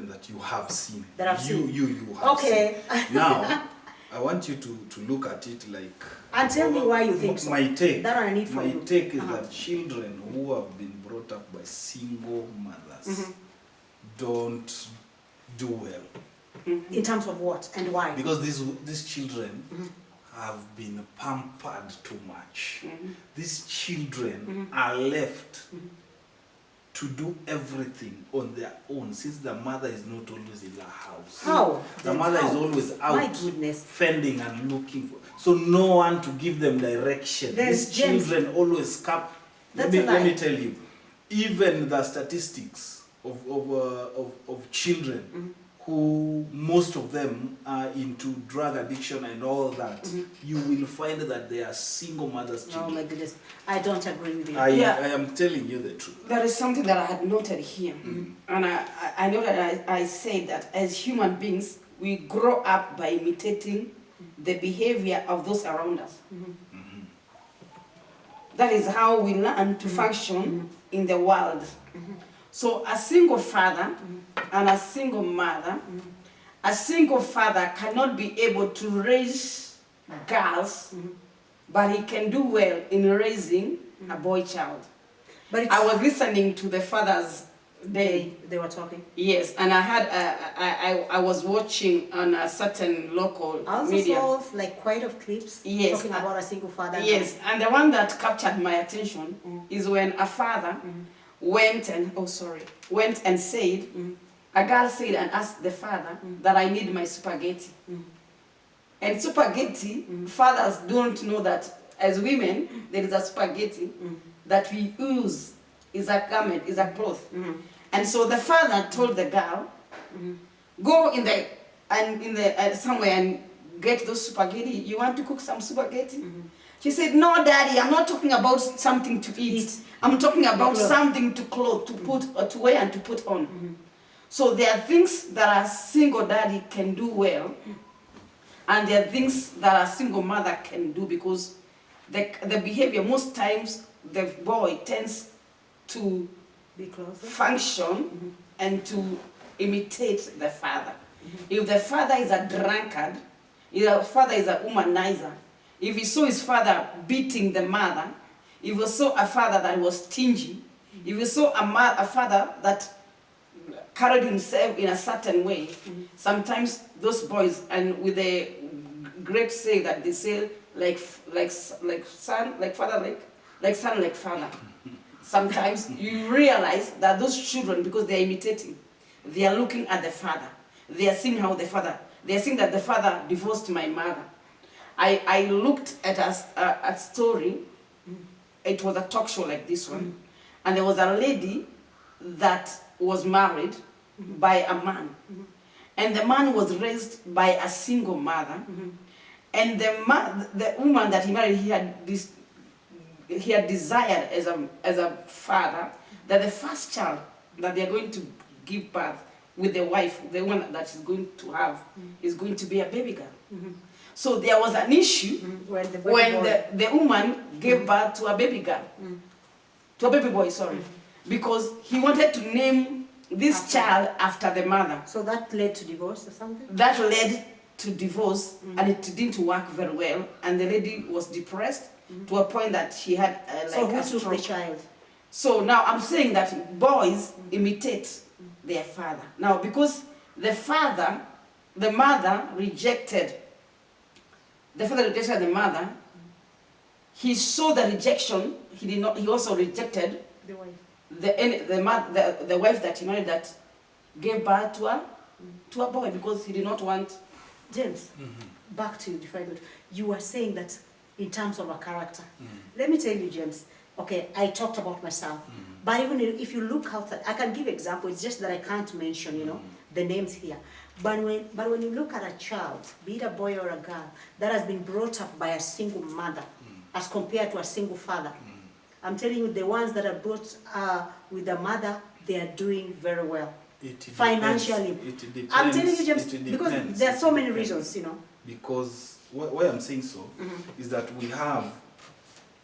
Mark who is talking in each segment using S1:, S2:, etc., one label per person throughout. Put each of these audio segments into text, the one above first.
S1: that you have seen.
S2: That I've seen.
S1: You have
S2: okay.
S1: seen. Now, I want you to look at it like...
S2: And tell me why you think so.
S1: My take,
S2: that I need from
S1: my
S2: you.
S1: take is that children who have been brought up by single mothers don't do well.
S2: In terms of what and why?
S1: Because these children have been pampered too much. These children are left to do everything on their own, since the mother is not always in the house.
S2: How?
S1: The mother is always out,
S2: My goodness,
S1: fending and looking for. So no one to give them direction. These children always come. Let me tell you, even the statistics of children who most of them are into drug addiction and all that, you will find that they are single mothers children.
S2: Oh my goodness, I don't agree with you.
S1: I am telling you the truth.
S3: There is something that I had noted here, and I know that I said that as human beings, we grow up by imitating the behavior of those around us. That is how we learn to function in the world. So a single father and a single mother, a single father cannot be able to raise girls, but he can do well in raising a boy child. But I was listening to the Father's Day.
S2: They were talking.
S3: Yes, and I had I was watching on a certain local
S2: I also
S3: media.
S2: saw like quite of clips talking about a single father.
S3: Yes, and the one that captured my attention is when a father went and said, a girl said and asked the father that I need my spaghetti. And spaghetti, fathers don't know that as women, there is a spaghetti that we use, is a garment, is a cloth. And so the father told the girl, go in the somewhere and get those spaghetti. You want to cook some spaghetti? She said, no, Daddy, I'm not talking about something to eat. I'm talking about something to clothe, to put, or to wear and to put on. So there are things that a single daddy can do well, and there are things that a single mother can do, because the behavior, most times the boy tends to
S2: be closer,
S3: function and to imitate the father. If the father is a drunkard, if the father is a womanizer, if he saw his father beating the mother, if he saw a father that was stingy, if he saw a father that carried himself in a certain way, sometimes those boys, and with a great say that they say, like son, like father, like son, like father. Sometimes you realize that those children, because they are imitating, they are looking at the father. They are seeing how the father, they are seeing that the father divorced my mother. I looked at a story. It was a talk show like this one, and there was a lady that was married by a man, and the man was raised by a single mother, and the woman that he married, he had desired as a father that the first child that they are going to give birth with the wife, the one that she's going to have, is going to be a baby girl. So there was an issue when the woman gave birth to a baby girl, to a baby boy, sorry, because he wanted to name this child after the mother.
S2: So that led to divorce or something?
S3: That led to divorce, and it didn't work very well, and the lady was depressed to a point that she had
S2: so who
S3: a
S2: took
S3: stroke.
S2: the child?
S3: So now I'm saying that boys imitate their father. Now because the mother rejected the mother, he saw the rejection, he also rejected
S2: The wife.
S3: the wife that he married that gave birth to a boy, because he did not want.
S2: James, back to you before I go. You were saying that in terms of a character. Let me tell you, James, okay, I talked about myself, but even if you look outside, I can give examples, it's just that I can't mention, the names here. But when you look at a child, be it a boy or a girl, that has been brought up by a single mother, as compared to a single father, I'm telling you, the ones that are brought with a mother, they are doing very well. Financially.
S1: It depends.
S2: I'm telling you, James, because there are so many reasons,
S1: Because why I'm saying so is that we have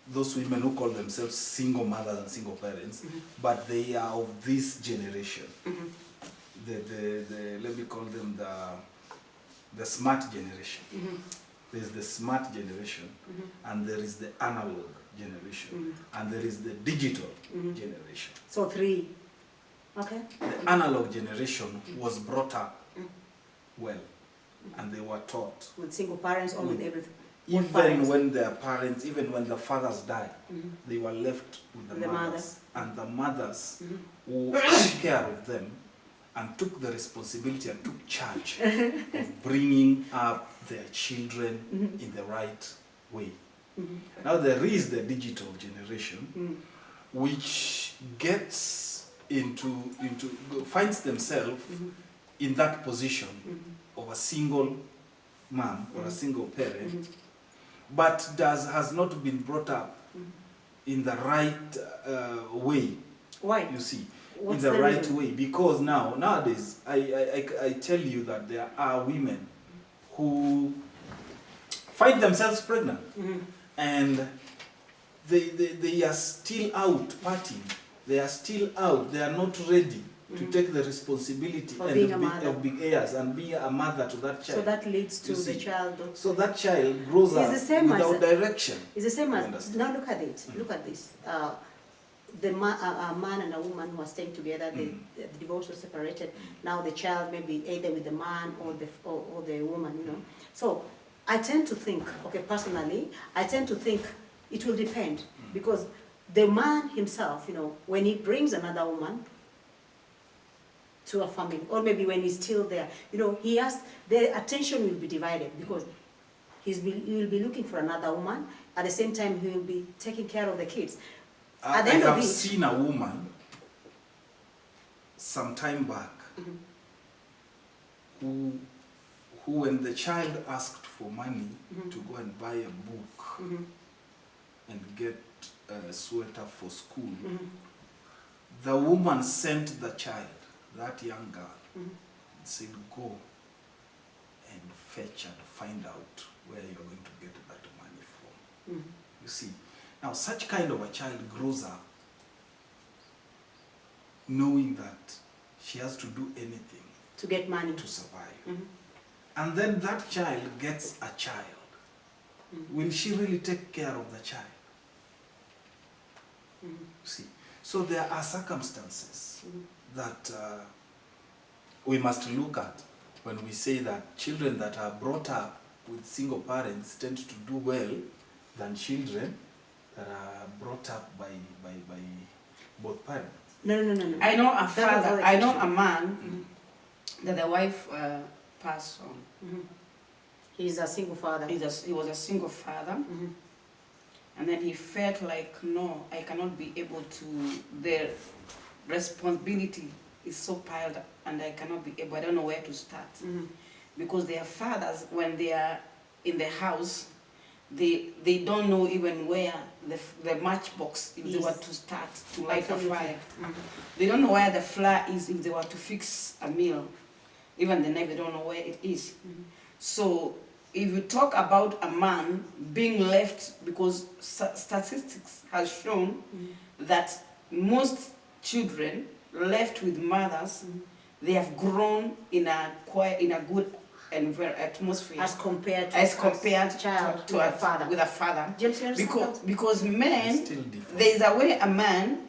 S1: those women who call themselves single mothers and single parents, but they are of this generation. let me call them the smart generation. There's the smart generation, and there is the analog generation, and there is the digital generation.
S2: So 3. Okay.
S1: The analog generation was brought up well, and they were taught.
S2: With single parents or with everything?
S1: Even when their parents, even when the fathers died, they were left with the mothers. And the mothers who took care of them and took the responsibility and took charge of bringing up their children in the right way. Now there is the digital generation, which gets finds themselves in that position of a single mom or a single parent, but has not been brought up in the right way.
S2: Why?
S1: You see,
S2: What's
S1: in the right
S2: reason?
S1: way, because nowadays I tell you that there are women who find themselves pregnant and they are still out partying. They are still out. They are not ready to take the responsibility
S2: Of being a
S1: of
S2: mother.
S1: being heirs and be a mother to that child.
S2: So that leads to
S1: You
S2: the
S1: see.
S2: child.
S1: So that child grows
S2: It's
S1: up
S2: the same as-
S1: without direction.
S2: It's the same
S1: You
S2: as,
S1: understand?
S2: now look at it, look at this. A man and a woman who are staying together, the divorce was separated. Now the child may be either with the man or the woman, you know. So I tend to think, okay, personally, I tend to think it will depend, because the man himself, you know, when he brings another woman to a family, or maybe when he's still there, you know, the attention will be divided, because he will be looking for another woman. At the same time, he will be taking care of the kids. At the
S1: I
S2: end of
S1: have
S2: it,
S1: seen a woman some time back who when the child asked for money to go and buy a book and get a sweater for school, the woman sent the child, that young girl, and said, go and fetch and find out where you're going to get that money from. You see, now such kind of a child grows up knowing that she has to do anything
S2: to get money.
S1: to survive. And then that child gets a child. Will she really take care of the child? See, so there are circumstances that we must look at when we say that children that are brought up with single parents tend to do well than children that are brought up by both parents.
S2: No.
S3: I know a
S2: That was
S3: father,
S2: the
S3: I know
S2: question.
S3: a man that the wife passed on.
S2: He's a single father.
S3: He was a single father, and then he felt like, no, I cannot be able to, the responsibility is so piled up and I cannot be able, I don't know where to start. Because their fathers, when they are in the house, they don't know even where the matchbox, if they were to start to light a fire. They don't know where the flour is if they were to fix a meal. Even the knife, they don't know where it is. So if you talk about a man being left, because statistics has shown that most children left with mothers, they have grown in a good atmosphere
S2: As compared to
S3: child
S2: to a father.
S3: with a father.
S2: James, you understand
S3: Because men,
S1: It's still different.
S3: there is a way a man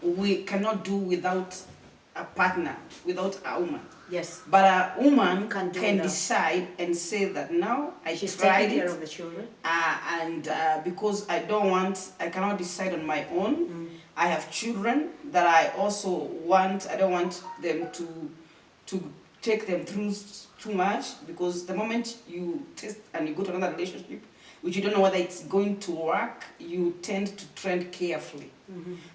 S3: we cannot do without a partner, without a woman.
S2: Yes.
S3: But a woman
S2: Can
S3: can
S2: do that.
S3: decide and say that now I
S2: She's
S3: tried
S2: taking care
S3: it,
S2: of the children.
S3: and because I cannot decide on my own. I have children that I also want. I don't want them to take them through too much, because the moment you test and you go to another relationship, which you don't know whether it's going to work, you tend to tread carefully.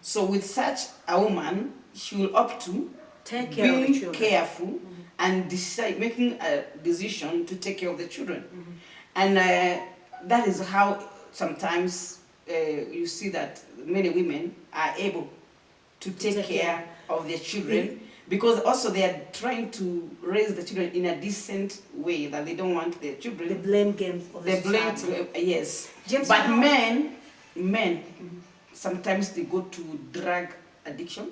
S3: So with such a woman, she will opt to
S2: Take care of the
S3: being
S2: children.
S3: careful and making a decision to take care of the children. And that is how sometimes you see that many women are able to take care of their children, because also they are trying to raise the children in a decent way, that they don't want their
S2: The
S3: children.
S2: blame game of the
S3: They blame,
S2: society.
S3: yes.
S2: James,
S3: But
S2: how-
S3: men, sometimes they go to drug addiction.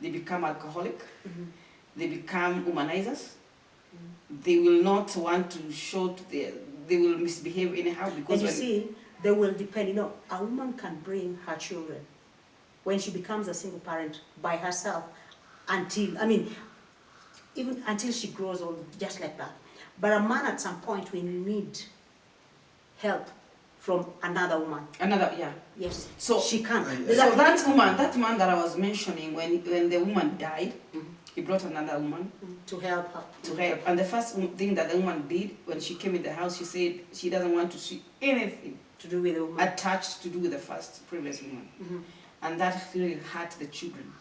S3: They become alcoholic. they become womanizers. They will not want to show to they will misbehave anyhow because
S2: And you see, they will depend, you know, a woman can bring her children when she becomes a single parent by herself until, I mean, even until she grows old, just like that. But a man at some point will need help from another woman.
S3: Yeah.
S2: Yes,
S3: So
S2: she can.
S3: So that man that I was mentioning, when the woman died, he brought another woman
S2: to help her.
S3: to help. And the first thing that the woman did when she came in the house, she said she doesn't want to see anything
S2: To do with the woman.
S3: attached to do with the previous woman. And that really hurt the children.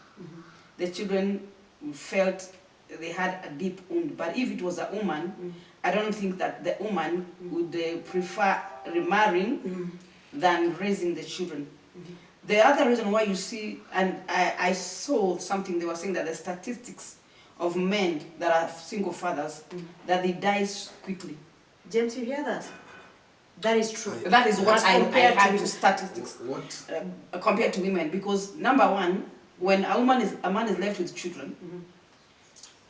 S3: The children felt they had a deep wound. But if it was a woman, I don't think that the woman would prefer remarrying than raising the children. The other reason why you see, and I saw something, they were saying that the statistics of men that are single fathers, that they die quickly.
S2: James, you hear that? That is true.
S3: That is what I had
S2: to
S3: to statistics.
S1: What?
S3: Compared to women, because number one, when a man is left with children,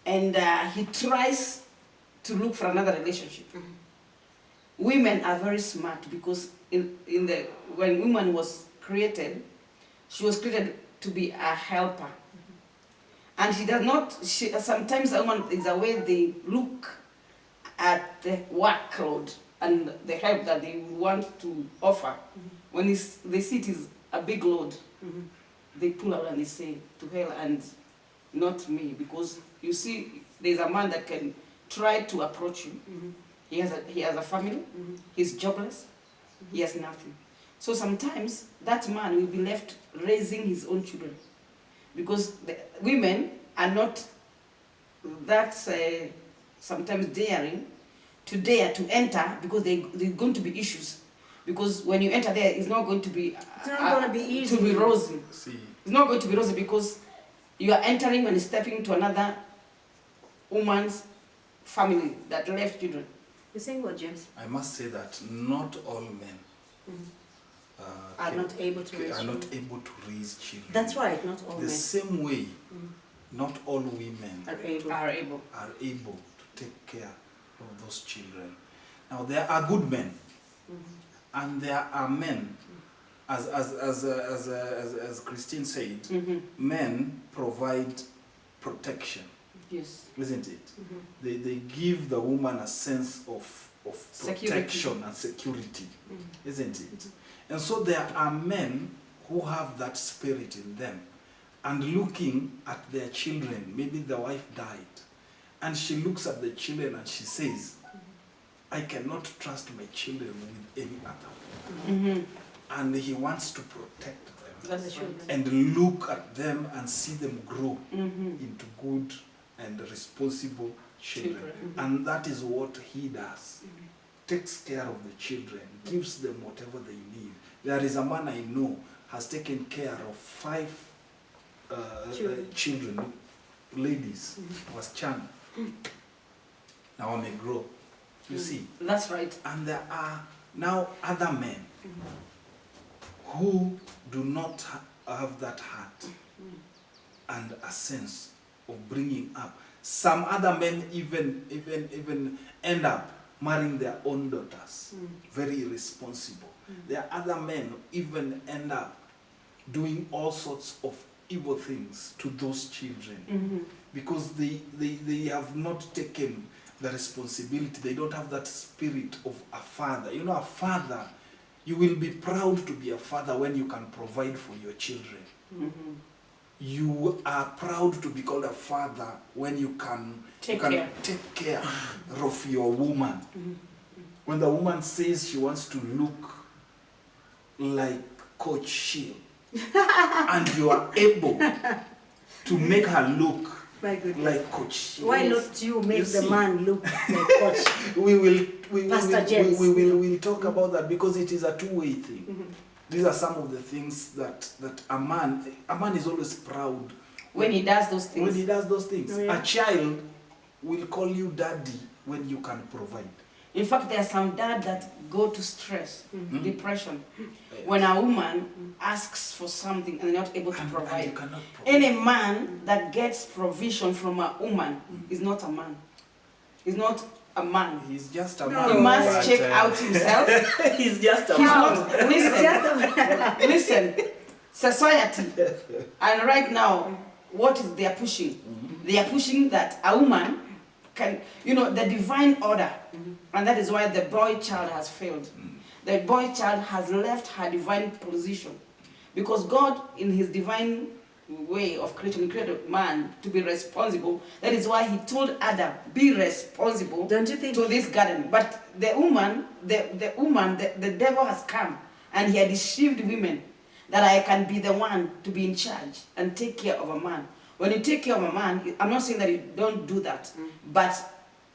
S3: and he tries to look for another relationship, women are very smart because when woman was created, she was created to be a helper, and she does not. Sometimes a woman is the way they look at the workload and the help that they want to offer. When they see it is a big load, they pull out and they say, to hell and not me, because you see, there's a man that can try to approach you. He has a family, he's jobless, he has nothing. So sometimes that man will be left raising his own children, because the women are not that sometimes daring to enter, because there are going to be issues. Because when you enter there, it's not going to be
S2: easy.
S3: To be rosy.
S1: See,
S3: It's not going to be rosy because you are entering and stepping to another woman's family that left children.
S2: You're saying what, James?
S1: I must say that not all men
S2: Are not able to raise
S1: are not
S2: children.
S1: able to raise children.
S2: That's right, not all
S1: The
S2: men
S1: same way, not all women
S2: are able.
S3: Are able.
S1: are able to take care of those children. Now there are good men, and there are men, as Christine said, men provide protection,
S3: Yes.
S1: isn't it? They give the woman a sense of protection and security, isn't it? And so there are men who have that spirit in them, and looking at their children, maybe the wife died, and she looks at the children and she says, I cannot trust my children with any other. And he wants to protect them.
S3: That's right.
S1: And look at them and see them grow into good and responsible children. And that is what he does. Takes care of the children, gives them whatever they need. There is a man I know has taken care of 5 children, ladies, was Chan. Now I may grow. You see?
S3: That's right.
S1: And there are now other men who do not have that heart and a sense of bringing up. Some other men even end up marrying their own daughters. Very irresponsible. There are other men who even end up doing all sorts of evil things to those children because they have not taken the responsibility. They don't have that spirit of a father. You know, a father, you will be proud to be a father when you can provide for your children. You are proud to be called a father when you can take care of your woman. When the woman says she wants to look like Coach Shield, and you are able to make her look like Coach Shield.
S2: Why not you make the man look like Coach?
S1: we will talk about that because it is a two-way thing. These are some of the things that a man is always proud
S3: when he does those things.
S1: When he does those things.
S2: Oh, yeah.
S1: A child will call you daddy when you can provide.
S3: In fact, there are some dads that go to stress, depression, when a woman asks for something and they're not able to
S1: And
S3: provide.
S1: you cannot provide.
S3: Any man that gets provision from a woman is not a man. He's not a man.
S1: He's just a
S2: No.
S1: man.
S3: He must
S1: but,
S3: check out himself.
S1: He's just a
S3: He's
S1: man.
S3: not. Listen, society, and right now, what is they are pushing? They are pushing that a woman can, the divine order, and that is why the boy child has failed. The boy child has left her divine position, because God, in His divine way of creating, created man to be responsible. That is why He told Adam, be responsible
S2: Don't you think?
S3: to this garden. But the woman, the devil has come and he had deceived women that I can be the one to be in charge and take care of a man. When you take care of a man, I'm not saying that you don't do that, but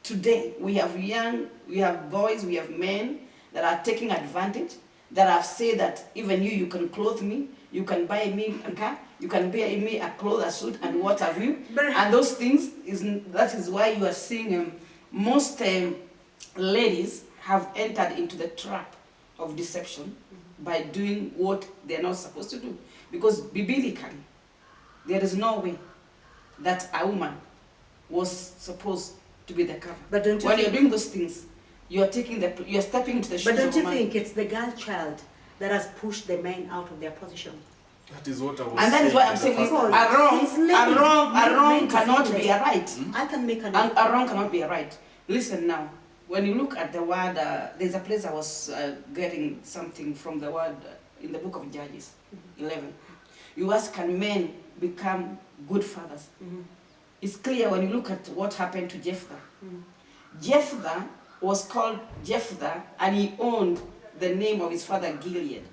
S3: today we have boys, we have men that are taking advantage, that have said that even you can clothe me, you can buy me a car, you can buy me a clothes, a suit, and what have you. And those things, that is why you are seeing most ladies have entered into the trap of deception by doing what they're not supposed to do. Because biblically, there is no way that a woman was supposed to be the cover.
S2: But don't you
S3: When
S2: think,
S3: you're doing those things, you're stepping into the shoes
S2: but don't
S3: of a
S2: you
S3: man.
S2: think it's the girl child that has pushed the men out of their position?
S1: That is what I was
S3: And that is why I'm saying
S1: in the
S3: a
S1: first-
S3: wrong cannot be a right.
S2: I can make an
S3: And a wrong cannot be a right. Listen now, when you look at the word, there's a place I was getting something from the word in the book of Judges 11. You ask, can men become good fathers? It's clear when you look at what happened to Jephthah. Jephthah was called Jephthah, and he owned the name of his father Gilead.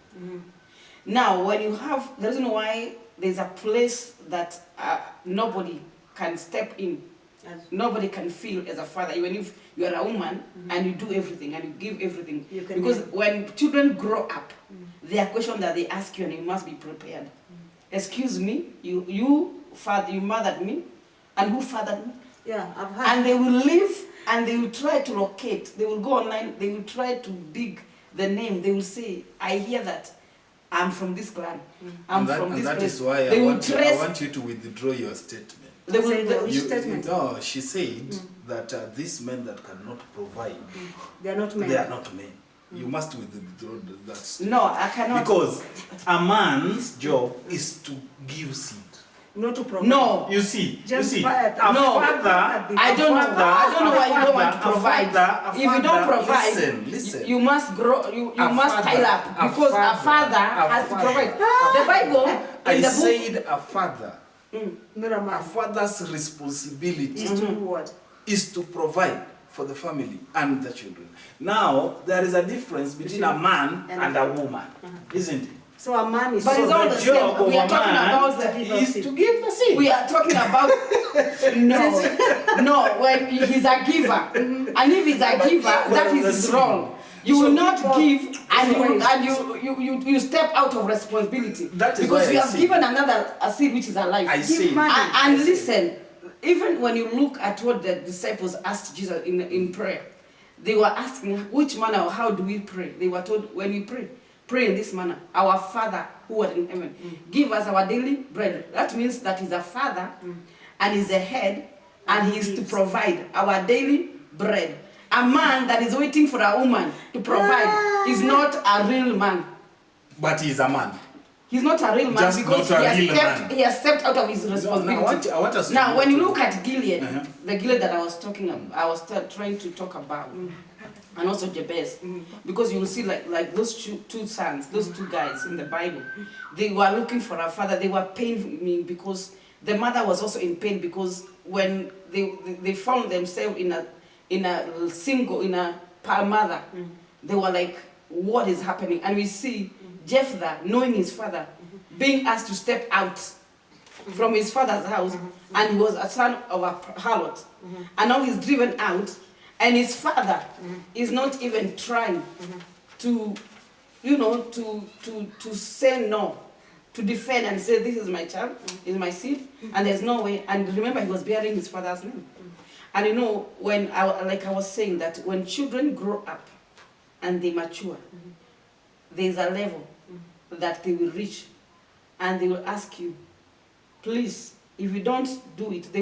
S3: Now, when you have, the reason why there's a place that nobody can step in, nobody can feel as a father, even if you are a woman and you do everything and you give everything.
S2: You can
S3: Because
S2: never-
S3: when children grow up, there are questions that they ask you and you must be prepared. Excuse me, you mothered me, and who fathered me?
S2: Yeah, I've heard.
S3: And they will live and they will try to locate, they will go online, they will try to dig the name, they will say, I hear that I'm from this clan, I'm from this
S1: that
S3: place.
S1: is why
S3: They
S1: I
S3: will
S1: want,
S3: trace-
S1: I want you to withdraw your statement.
S3: They will,
S2: Say no. Which
S1: You,
S2: statement?
S1: no, she said that these men that cannot provide,
S2: They are not men.
S1: they are not men. You must withdraw that statement.
S3: no, I cannot.
S1: Because a man's job is to give seed.
S2: Not to provide.
S3: No,
S1: You see,
S2: Just
S1: a
S3: No.
S1: father,
S3: I don't know why you don't want to provide. If you don't provide,
S1: listen.
S3: you must grow, you
S1: A
S3: must
S1: father,
S3: tile up,
S1: a
S3: because a father has to provide. The Bible,
S1: I
S3: in the book,
S1: said a father.
S2: Not a
S1: A
S2: man.
S1: father's responsibility
S2: Is to do what?
S1: is to provide for the family and the children. Now, there is a difference between a man and a woman, isn't it?
S2: So a man is
S3: But
S2: so
S3: it's all
S1: the
S3: the
S1: job
S3: same.
S1: of
S3: We are
S1: a
S3: talking about
S1: man
S3: the,
S1: is to give the seed.
S3: we are talking about, no, when he's a giver. And if he's a giver, that is his role. You will not give and you step out of responsibility.
S1: That is why
S3: because you
S1: I
S3: have
S1: say-
S3: given another a seed which is alive.
S1: I say,
S2: money.
S3: And listen, even when you look at what the disciples asked Jesus in prayer, they were asking, which manner or how do we pray? They were told, when you pray in this manner, our Father who art in heaven, give us our daily bread. That means that he's a father and he's a head and he is to provide our daily bread. A man that is waiting for a woman to provide is not a real man.
S1: But he's a man.
S3: He's not a real man
S1: Just
S3: because
S1: not a real man.
S3: he has stepped out of his responsibility.
S1: I want us to
S3: Now, when you
S1: to-
S3: look at Gilead,
S1: Uh-huh.
S3: the Gilead that I was talking about, I was trying to talk about, and also Jabez, because you will see like those two sons, those two guys in the Bible, they were looking for a father. They were pained because the mother was also in pain because when they found themselves in a mother, they were like, what is happening? And we see Jephthah, knowing his father, being asked to step out from his father's house, and he was a son of a harlot, and now he's driven out, and his father is not even trying to, to say no, to defend and say, this is my child, is my seed, and there's no way. And remember, he was bearing his father's name. And you know, when like I was saying that when children grow up and they mature, there's a level that they will reach, and they will ask you, please, if you don't do it, they